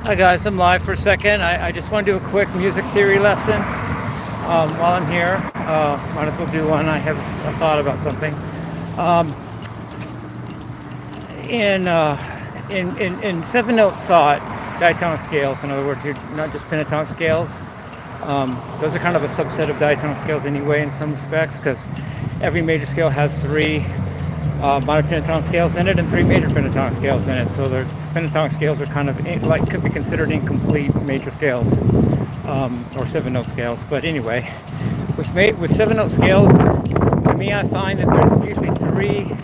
Hi guys, I'm live for a second. I just want to do a quick music theory lesson while I'm here. Might as well do one. I have a thought about something. Um, in seven note thought, diatonic scales. In other words, you're not just pentatonic scales. Those are kind of a subset of diatonic scales anyway, in some respects, because every major scale has three minor pentatonic scales in it and three major pentatonic scales in it. So the pentatonic scales are kind of like could be considered incomplete major scales or seven note scales. But anyway, with seven note scales, to me, I find that there's usually three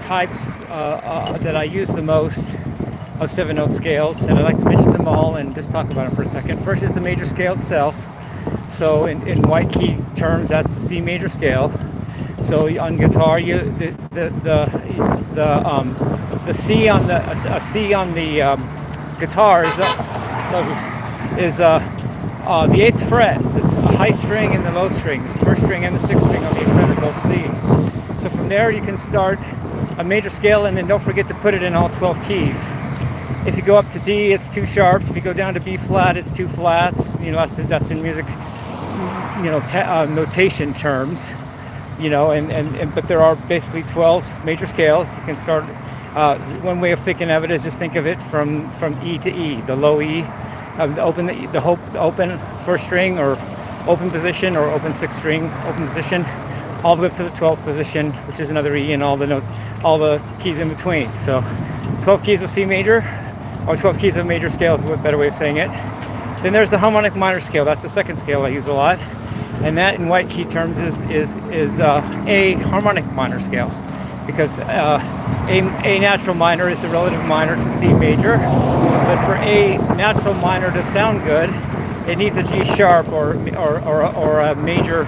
types that I use the most of seven note scales, and I'd like to mention them all and just talk about them for a second. First is the major scale itself. So in white key terms, that's the C major scale. So on guitar, the C on the guitar is the eighth fret, the high string and the low strings, first string and the sixth string on the eighth fret are both C. So from there you can start a major scale, and then don't forget to put it in all 12 keys. If you go up to D, it's two sharps. If you go down to B flat, it's two flats. You know, that's in music, notation terms. But there are basically 12 major scales. You can start. One way of thinking of it is just think of it from E to E, the low E, the open first string or open position, or open sixth string open position, all the way up to the 12th position, which is another E, and all the notes, all the keys in between. So 12 keys of C major, or 12 keys of major scale is a better way of saying it. Then there's the harmonic minor scale. That's the second scale I use a lot, and that in white key terms is a harmonic minor scale, because a natural minor is the relative minor to C major. But for a natural minor to sound good, it needs a G sharp or a major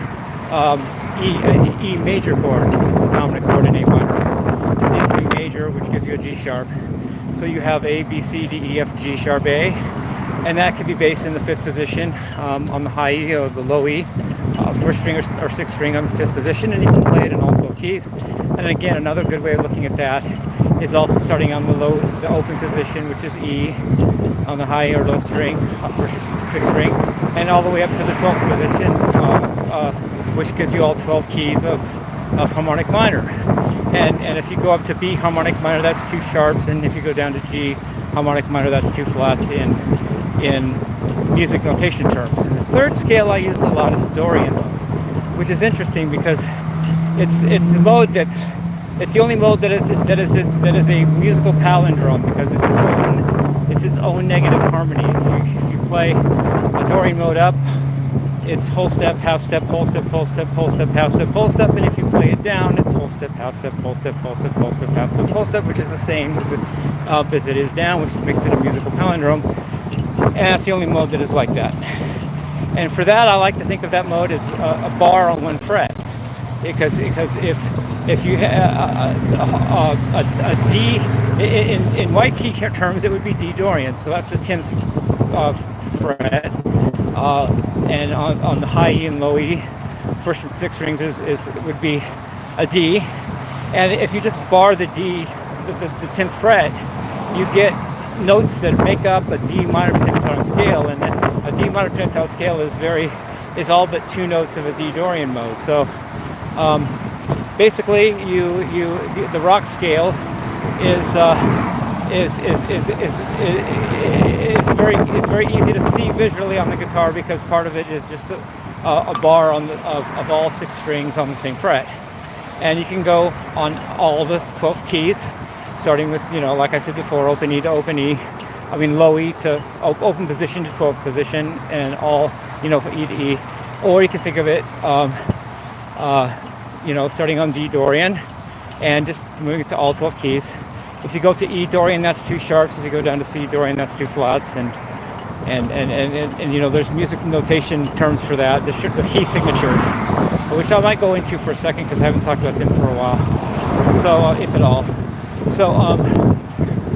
E major chord, which is the dominant chord in A minor. It needs to be major, which gives you a G sharp. So you have A, B, C, D, E, F, G sharp A, and that can be based in the fifth position on the high E or the low E, first string or sixth string on the fifth position, and you can play it in all 12 keys. And again, another good way of looking at that is also starting on the open position, which is E, on the high or low string, first or sixth string, and all the way up to the 12th position, which gives you all 12 keys of harmonic minor. And if you go up to B harmonic minor, that's two sharps, and if you go down to G harmonic minor, that's two flats in music notation terms. And the third scale I use a lot is Dorian mode, which is interesting because it's the mode it's the only mode that is a musical palindrome, because it's its own negative harmony. If you play a Dorian mode up, it's whole step, half step, whole step, whole step, whole step, half step, whole step, and if you play it down, it's whole step, half step, whole step, whole step, whole step, half step, whole step, which is the same as up as it is down, which makes it a musical palindrome. And that's the only mode that is like that. And for that, I like to think of that mode as a bar on one fret, because if you have a D in white key terms, it would be D Dorian. So that's the 10th fret. And on the high E and low E, first and sixth strings would be a D. And if you just bar the D, the 10th fret, you get notes that make up a D minor pentatonic scale, and a D minor pentatonic scale is all but two notes of a D Dorian mode. So basically, the rock scale is very easy to see visually on the guitar, because part of it is just a bar of all six strings on the same fret, and you can go on all the 12 keys, starting with, like I said before, open E to open E, low E to open position to 12th position, and all from E to E. Or you can think of it starting on D Dorian and just moving it to all 12 keys. If you go to E Dorian, that's two sharps. If you go down to C Dorian, that's two flats. And there's music notation terms for that, the key signatures, which I might go into for a second because I haven't talked about them for a while. So, if at all. So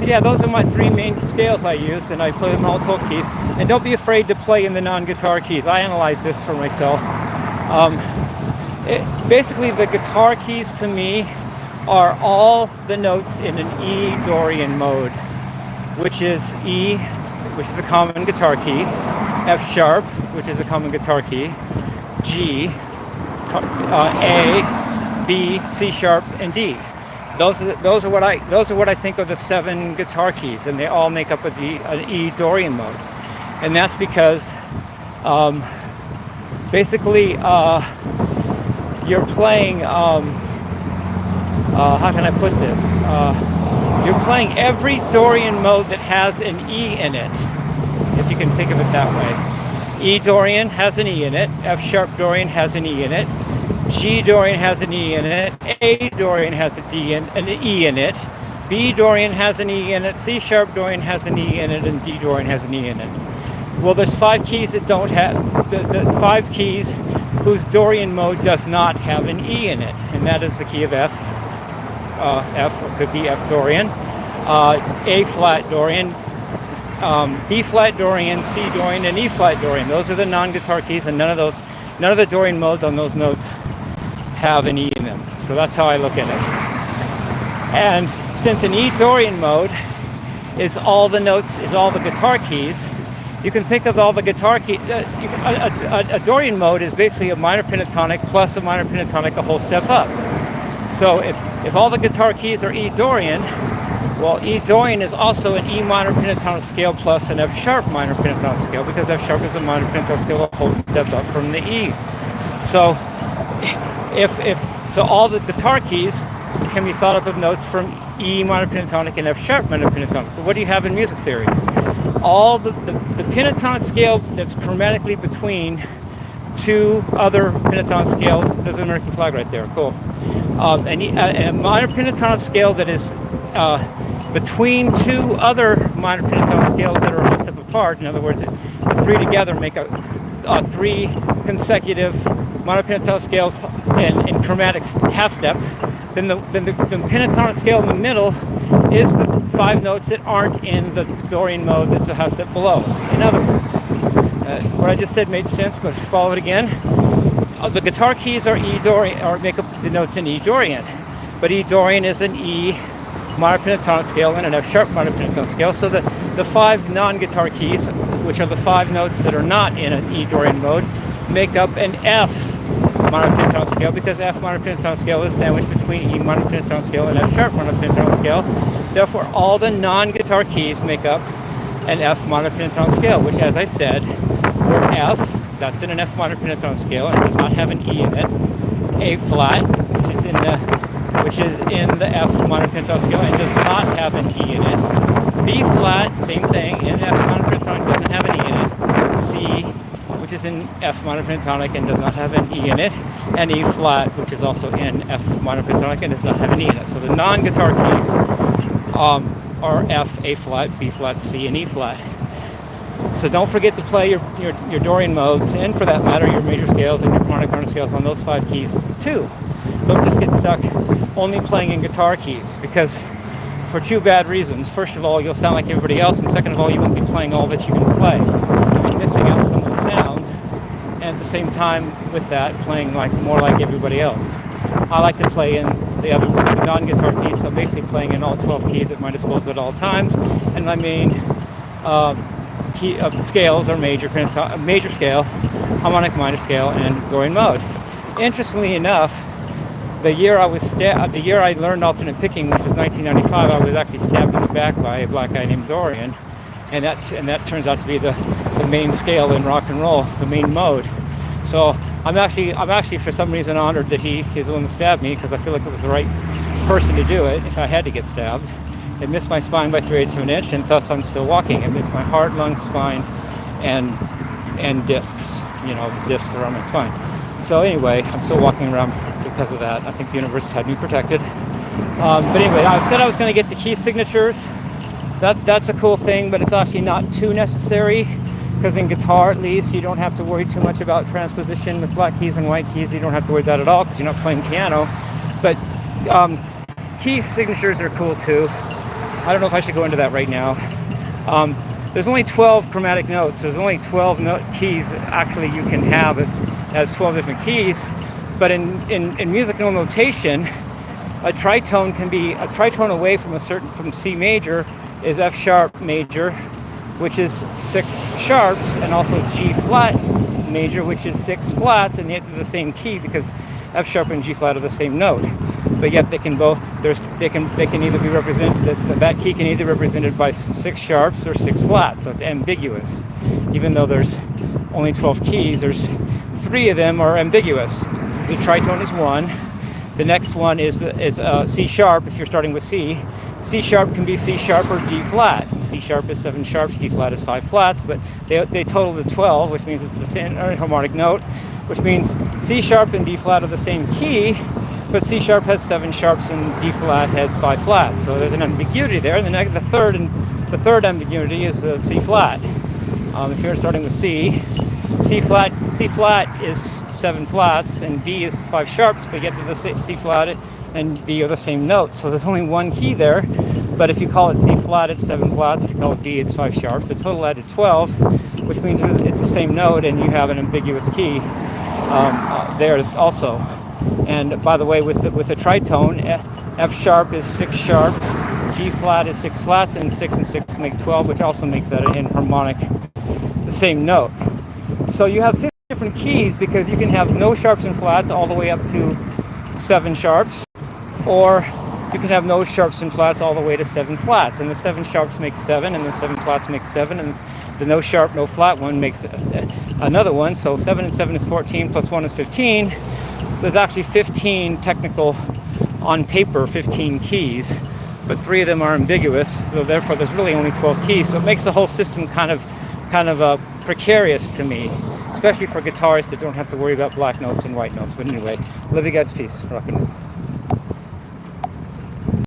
yeah, those are my three main scales I use, and I play them in all 12 keys. And don't be afraid to play in the non-guitar keys. I analyze this for myself. Basically, the guitar keys to me are all the notes in an E Dorian mode, which is E, which is a common guitar key, F sharp, which is a common guitar key, G, A, B, C sharp, and D. Those are what I think of the 7 guitar keys, and they all make up an E Dorian mode, and that's because basically you're playing. How can I put this? You're playing every Dorian mode that has an E in it, if you can think of it that way. E Dorian has an E in it, F sharp Dorian has an E in it, G Dorian has an E in it, A Dorian has an E in it, B Dorian has an E in it, C sharp Dorian has an E in it, and D Dorian has an E in it. Well, there's 5 keys that don't have, the 5 keys whose Dorian mode does not have an E in it, and that is the key of F. F could be F Dorian, A flat Dorian, B flat Dorian, C Dorian, and E flat Dorian. Those are the non-guitar keys, and none of the Dorian modes on those notes have an E in them. So that's how I look at it. And since an E Dorian mode is all the guitar keys, you can think of all the guitar keys. A Dorian mode is basically a minor pentatonic plus a minor pentatonic a whole step up. So if all the guitar keys are E Dorian, well, E Dorian is also an E minor pentatonic scale plus an F sharp minor pentatonic scale, because F sharp is a minor pentatonic scale a whole step up from the E. So so all the guitar keys can be thought of notes from E minor pentatonic and F sharp minor pentatonic. But what do you have in music theory? All the pentatonic scale that's chromatically between 2 other pentatonic scales. There's an American flag right there. Cool. A minor pentatonic scale that is between 2 other minor pentatonic scales that are a whole step apart. In other words, the 3 together make up 3 consecutive minor pentatonic scales in chromatic half steps. Then the pentatonic scale in the middle is the 5 notes that aren't in the Dorian mode that's a half step below. In other words, what I just said made sense, but follow it again. The guitar keys are E Dorian, or make up the notes in E Dorian, but E Dorian is an E minor pentatonic scale and an F sharp minor pentatonic scale. So the 5 non-guitar keys, which are the 5 notes that are not in an E Dorian mode, make up an F minor pentatonic scale, because F minor pentatonic scale is sandwiched between E minor pentatonic scale and F sharp minor pentatonic scale. Therefore, all the non-guitar keys make up an F minor pentatonic scale, which, as I said, where F, that's in an F minor pentatonic scale and does not have an E in it. A flat, which is in the F minor pentatonic scale and does not have an E in it. B flat, same thing, in F minor pentatonic, doesn't have an E in it. C, which is in F minor pentatonic and does not have an E in it. And E flat, which is also in F minor pentatonic and does not have an E in it. So the non-guitar keys are F, A flat, B flat, C, and E flat. So don't forget to play your Dorian modes, and for that matter, your major scales and your harmonic minor scales on those 5 keys too. Don't just get stuck only playing in guitar keys, because for 2 bad reasons. First of all, you'll sound like everybody else, and second of all, you won't be playing all that you can play. You'll be missing out some of the sounds, and at the same time with that, playing more like everybody else. I like to play in the other non-guitar keys, so basically playing in all 12 keys at my disposal at all times, and my main key of scales are major scale, harmonic minor scale, and Dorian mode. Interestingly enough, the year I learned alternate picking, which was 1995, I was actually stabbed in the back by a black guy named Dorian, and that turns out to be the main scale in rock and roll, the main mode. So I'm actually for some reason honored that he's the one that stabbed me, because I feel like it was the right person to do it if I had to get stabbed. It missed my spine by 3/8 of an inch, and thus I'm still walking. It missed my heart, lungs, spine, and discs. Discs around my spine. So anyway, I'm still walking around because of that. I think the universe had me protected. But anyway, I said I was going to get the key signatures. That's a cool thing, but it's actually not too necessary, because in guitar, at least, you don't have to worry too much about transposition with black keys and white keys. You don't have to worry about that at all, because you're not playing piano. But key signatures are cool too. I don't know if I should go into that right now. There's only 12 chromatic notes. There's only 12 keys actually you can have. It has 12 different keys. But in musical notation, a tritone can be a tritone away from from C major is F sharp major, which is 6 sharps, and also G flat major, which is 6 flats, and yet they're the same key because F sharp and G flat are the same note. But yet they can both, they can either be represented, that key can either be represented by 6 sharps or 6 flats, so it's ambiguous. Even though there's only 12 keys, there's 3 of them are ambiguous. The tritone is 1. The next one is C sharp if you're starting with C. C sharp can be C sharp or D flat. C sharp is 7 sharps, D flat is 5 flats, but they total to 12, which means it's the same harmonic note, which means C sharp and D flat are the same key, but C sharp has 7 sharps and D flat has 5 flats. So there's an ambiguity there. And the third ambiguity is C flat. If you're starting with C flat is 7 flats and B is 5 sharps, but yet the C flat and B are the same note. So there's only one key there. But if you call it C flat, it's 7 flats. If you call it B, it's 5 sharps. The total added 12, which means it's the same note, and you have an ambiguous key there also. And by the way, with the tritone, F sharp is 6 sharps, G flat is 6 flats, and 6 and 6 make 12, which also makes that an harmonic, the same note. So you have 6 different keys because you can have no sharps and flats all the way up to 7 sharps, or you can have no sharps and flats all the way to 7 flats, and the 7 sharps make 7, and the 7 flats make 7, and the no sharp, no flat one makes another one. So 7 and 7 is 14, plus 1 is 15. There's actually 15 technical, on paper, 15 keys, but 3 of them are ambiguous, so therefore there's really only 12 keys. So it makes the whole system kind of precarious to me, especially for guitarists that don't have to worry about black notes and white notes. But anyway, live your guys' peace. Rock and roll.